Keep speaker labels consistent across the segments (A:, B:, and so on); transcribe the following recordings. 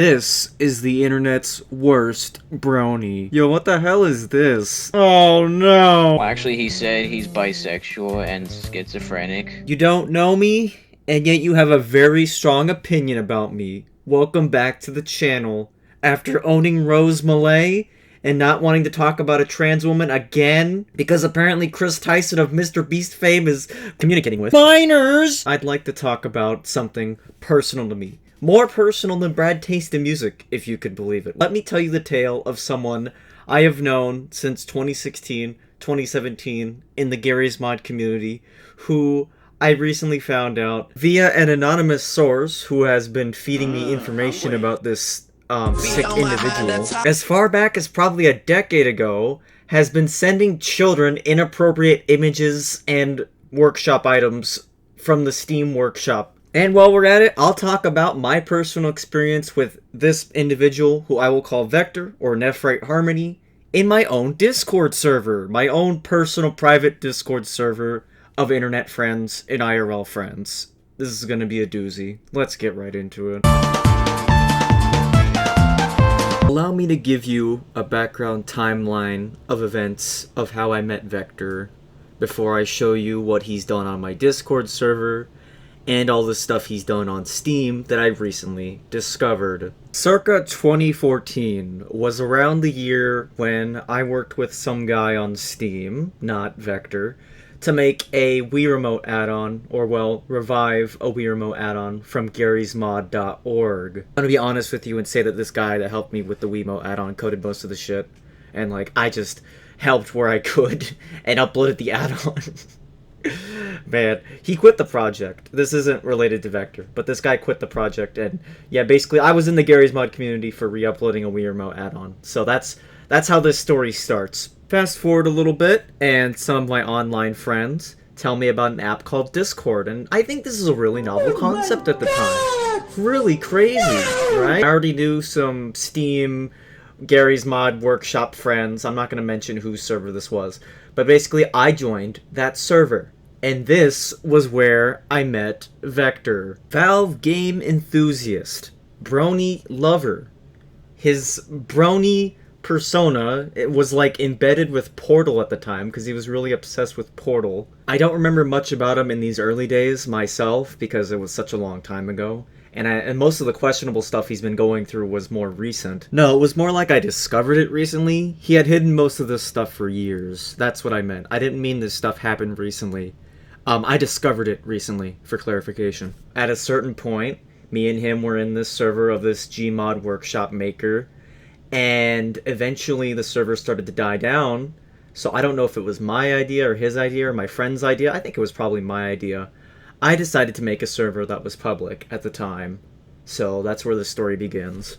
A: This is the internet's worst brony. Yo, what the hell is this? Oh no!
B: Well, actually, he said he's bisexual and schizophrenic.
A: You don't know me, and yet you have a very strong opinion about me. Welcome back to the channel. After owning Rose Malay and not wanting to talk about a trans woman again, because apparently Chris Tyson of Mr. Beast fame is communicating with minors, I'd like to talk about something personal to me. More personal than Brad taste in music, if you could believe it. Let me tell you the tale of someone I have known since 2016, 2017 in the Garry's mod community, who I recently found out via an anonymous source who has been feeding me information about this sick individual, as far back as probably a decade ago, has been sending children inappropriate images and workshop items from the Steam workshop. And while we're at it, I'll talk about my personal experience with this individual, who I will call Vector, or Nephrite Harmony, in my own Discord server. My own personal private Discord server of internet friends and IRL friends. This is gonna be a doozy. Let's get right into it. Allow me to give you a background timeline of events of how I met Vector before I show you what he's done on my Discord server and all the stuff he's done on Steam that I've recently discovered. Circa 2014 was around the year when I worked with some guy on Steam, not Vector, to make a Wii Remote add-on, or well, revive a Wii Remote add-on from garrysmod.org. I'm gonna be honest with you and say that this guy that helped me with the Wii Remote add-on coded most of the shit, and like, I just helped where I could and uploaded the add-on. Man, he quit the project. This isn't related to Vector, but this guy quit the project, and yeah, basically I was in the Garry's Mod community for re-uploading a Wii Remote add-on. So that's how this story starts. Fast forward a little bit, and some of my online friends tell me about an app called Discord, and I think this is a really novel concept at the time. Really crazy, right? I already knew some Steam Garry's Mod workshop friends. I'm not going to mention whose server this was, but basically I joined that server. And this was where I met Vector. Valve game enthusiast. Brony lover. His Brony persona, it was like embedded with Portal at the time, because he was really obsessed with Portal. I don't remember much about him in these early days myself, because it was such a long time ago. And most of the questionable stuff he's been going through was more recent. No, it was more like I discovered it recently. He had hidden most of this stuff for years. That's what I meant. I didn't mean this stuff happened recently. I discovered it recently, for clarification. At a certain point, me and him were in this server of this Gmod workshop maker, and eventually the server started to die down, so I don't know if it was my idea or his idea or my friend's idea. I think it was probably my idea. I decided to make a server that was public at the time, so that's where the story begins.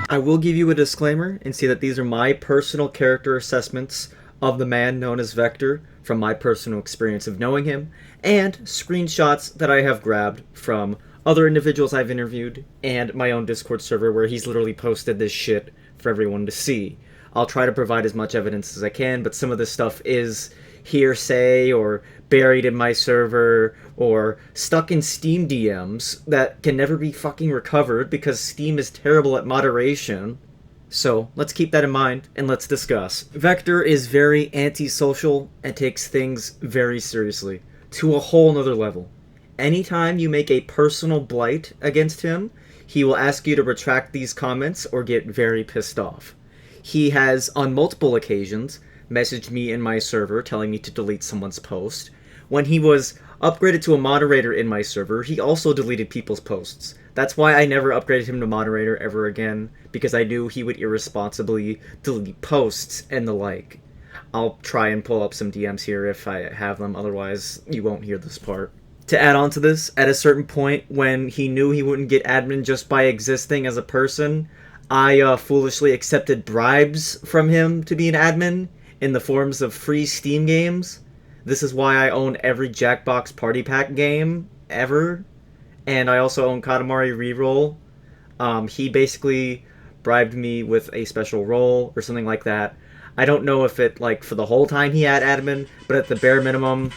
A: I will give you a disclaimer and say that these are my personal character assessments of the man known as Vector from my personal experience of knowing him, and screenshots that I have grabbed from other individuals I've interviewed and my own Discord server where he's literally posted this shit for everyone to see. I'll try to provide as much evidence as I can, but some of this stuff is hearsay or buried in my server or stuck in Steam DMs that can never be fucking recovered because Steam is terrible at moderation. So let's keep that in mind and let's discuss. Vector is very antisocial and takes things very seriously, to a whole nother level. Anytime you make a personal blight against him, he will ask you to retract these comments or get very pissed off. He has, on multiple occasions, messaged me in my server telling me to delete someone's post. When he was upgraded to a moderator in my server, he also deleted people's posts. That's why I never upgraded him to moderator ever again, because I knew he would irresponsibly delete posts and the like. I'll try and pull up some DMs here if I have them, otherwise you won't hear this part. To add on to this, at a certain point when he knew he wouldn't get admin just by existing as a person, I foolishly accepted bribes from him to be an admin in the forms of free Steam games. This is why I own every Jackbox Party Pack game ever. And I also own Katamari Reroll. He basically bribed me with a special role or something like that. I don't know if it, like, for the whole time he had admin, but at the bare minimum,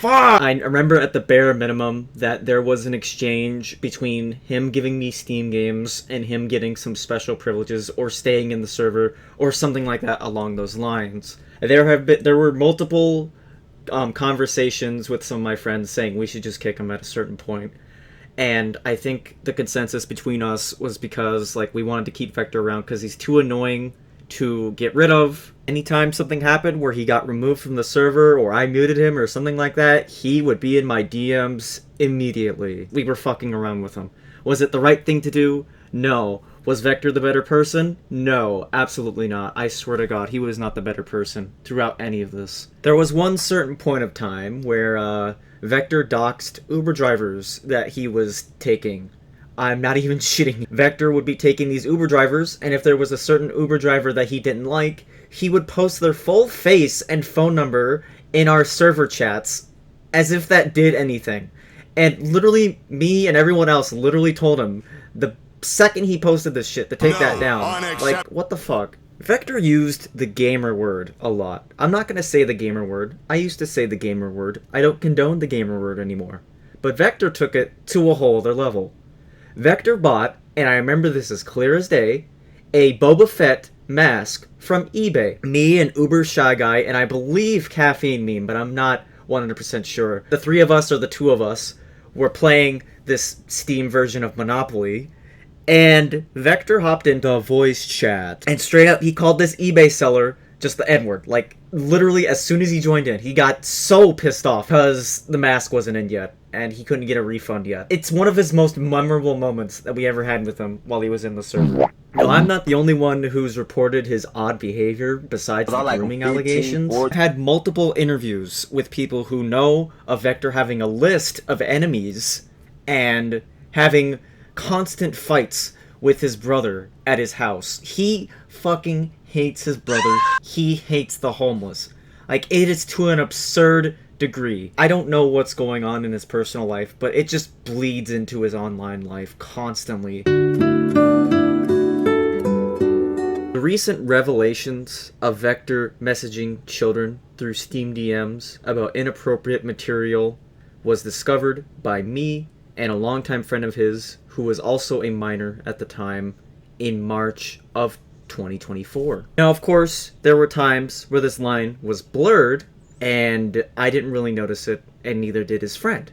A: fuck! I remember at the bare minimum that there was an exchange between him giving me Steam games and him getting some special privileges or staying in the server or something like that along those lines. There were multiple conversations with some of my friends saying we should just kick him at a certain point. And I think the consensus between us was because, like, we wanted to keep Vector around because he's too annoying to get rid of. Anytime something happened where he got removed from the server or I muted him or something like that, he would be in my DMs immediately. We were fucking around with him. Was it the right thing to do? No. Was Vector the better person? No, absolutely not. I swear to God, he was not the better person throughout any of this. There was one certain point of time where, Vector doxed Uber drivers that he was taking. I'm not even shitting. Vector would be taking these Uber drivers, and if there was a certain Uber driver that he didn't like, he would post their full face and phone number in our server chats, as if that did anything. And literally, me and everyone else literally told him, the second he posted this shit, to take that down. Like, what the fuck? Vector used the gamer word a lot. I'm not going to say the gamer word. I used to say the gamer word. I don't condone the gamer word anymore. But Vector took it to a whole other level. Vector bought, and I remember this as clear as day, a Boba Fett mask from eBay. Me and Uber Shy Guy, and I believe Caffeine Meme, but I'm not 100% sure. The three of us, or the two of us, were playing this Steam version of Monopoly, and Vector hopped into a voice chat, and straight up, he called this eBay seller just the N-word. Like, literally, as soon as he joined in, he got so pissed off because the mask wasn't in yet, and he couldn't get a refund yet. It's one of his most memorable moments that we ever had with him while he was in the server. Now, I'm not the only one who's reported his odd behavior besides the grooming allegations. I've had multiple interviews with people who know of Vector having a list of enemies and having constant fights with his brother at his house. He fucking hates his brother. He hates the homeless. Like, it is to an absurd degree. I don't know what's going on in his personal life, but it just bleeds into his online life constantly. The recent revelations of Vector messaging children through Steam DMs about inappropriate material was discovered by me and a longtime friend of his who was also a minor at the time in March of 2024. Now, of course, there were times where this line was blurred and I didn't really notice it, and neither did his friend.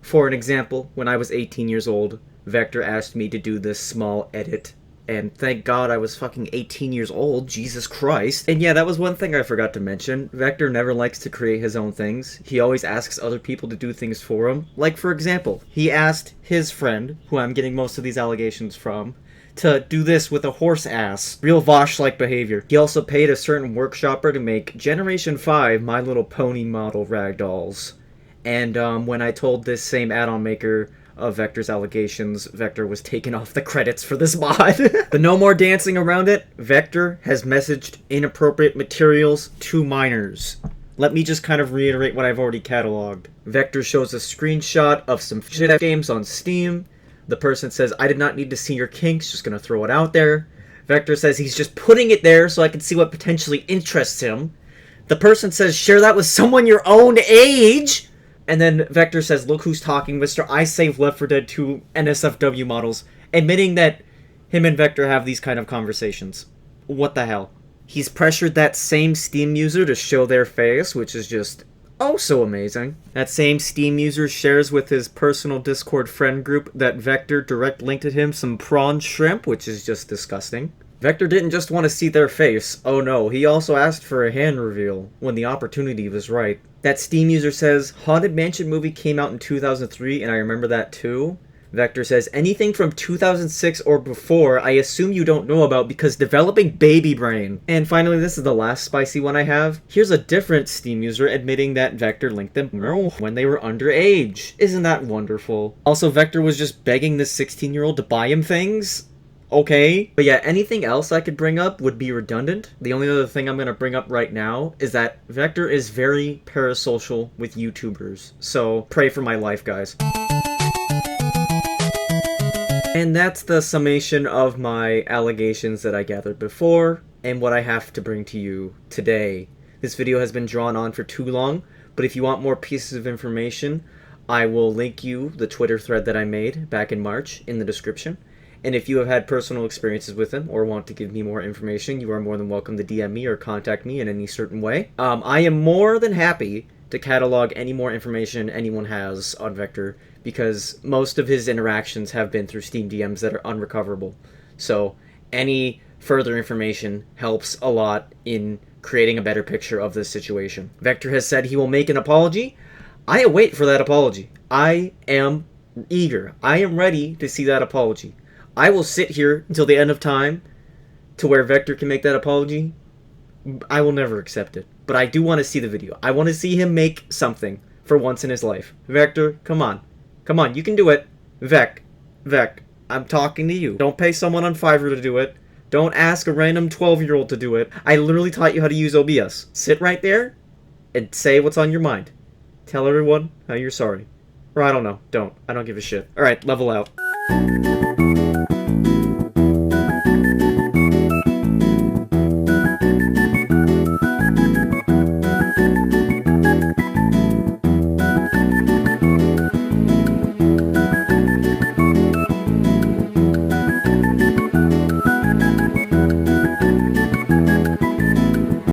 A: For an example, when I was 18 years old, Vector asked me to do this small edit, and thank God I was fucking 18 years old, Jesus Christ. And yeah, that was one thing I forgot to mention. Vector never likes to create his own things. He always asks other people to do things for him. Like, for example, he asked his friend, who I'm getting most of these allegations from, to do this with a horse ass. Real Vosh-like behavior. He also paid a certain workshopper to make Generation 5 My Little Pony model ragdolls. And when I told this same add-on maker of Vector's allegations, Vector was taken off the credits for this mod. But no more dancing around it. Vector has messaged inappropriate materials to minors. Let me just kind of reiterate what I've already cataloged. Vector shows a screenshot of some shit games on Steam. The person says, I did not need to see your kinks, just gonna throw it out there. Vector says he's just putting it there so I can see what potentially interests him. The person says, share that with someone your own age! And then Vector says, look who's talking, Mr. I Save Left 4 Dead 2 NSFW models, admitting that him and Vector have these kind of conversations. What the hell? He's pressured that same Steam user to show their face, which is just oh so amazing. That same Steam user shares with his personal Discord friend group that Vector direct linked him some prawn shrimp, which is just disgusting. Vector didn't just want to see their face. Oh no, he also asked for a hand reveal when the opportunity was right. That Steam user says, Haunted Mansion movie came out in 2003, and I remember that too. Vector says, anything from 2006 or before, I assume you don't know about because developing baby brain. And finally, this is the last spicy one I have. Here's a different Steam user admitting that Vector linked them when they were underage. Isn't that wonderful? Also, Vector was just begging this 16-year-old to buy him things. Okay. But yeah, anything else I could bring up would be redundant. The only other thing I'm going to bring up right now is that Vector is very parasocial with YouTubers. So pray for my life, guys. And that's the summation of my allegations that I gathered before, and what I have to bring to you today. This video has been drawn on for too long. But if you want more pieces of information, I will link you the Twitter thread that I made back in March in the description. And if you have had personal experiences with him or want to give me more information, you are more than welcome to DM me or contact me in any certain way. I am more than happy to catalog any more information anyone has on Vector, because most of his interactions have been through Steam DMs that are unrecoverable. So any further information helps a lot in creating a better picture of this situation. Vector has said he will make an apology. I await for that apology. I am eager. I am ready to see that apology. I will sit here until the end of time to where Vector can make that apology. I will never accept it. But I do want to see the video. I want to see him make something for once in his life. Vector, come on. Come on, you can do it. Vec, I'm talking to you. Don't pay someone on Fiverr to do it. Don't ask a random 12-year-old to do it. I literally taught you how to use OBS. Sit right there and say what's on your mind. Tell everyone how you're sorry. Or I don't know. Don't. I don't give a shit. Alright, level out.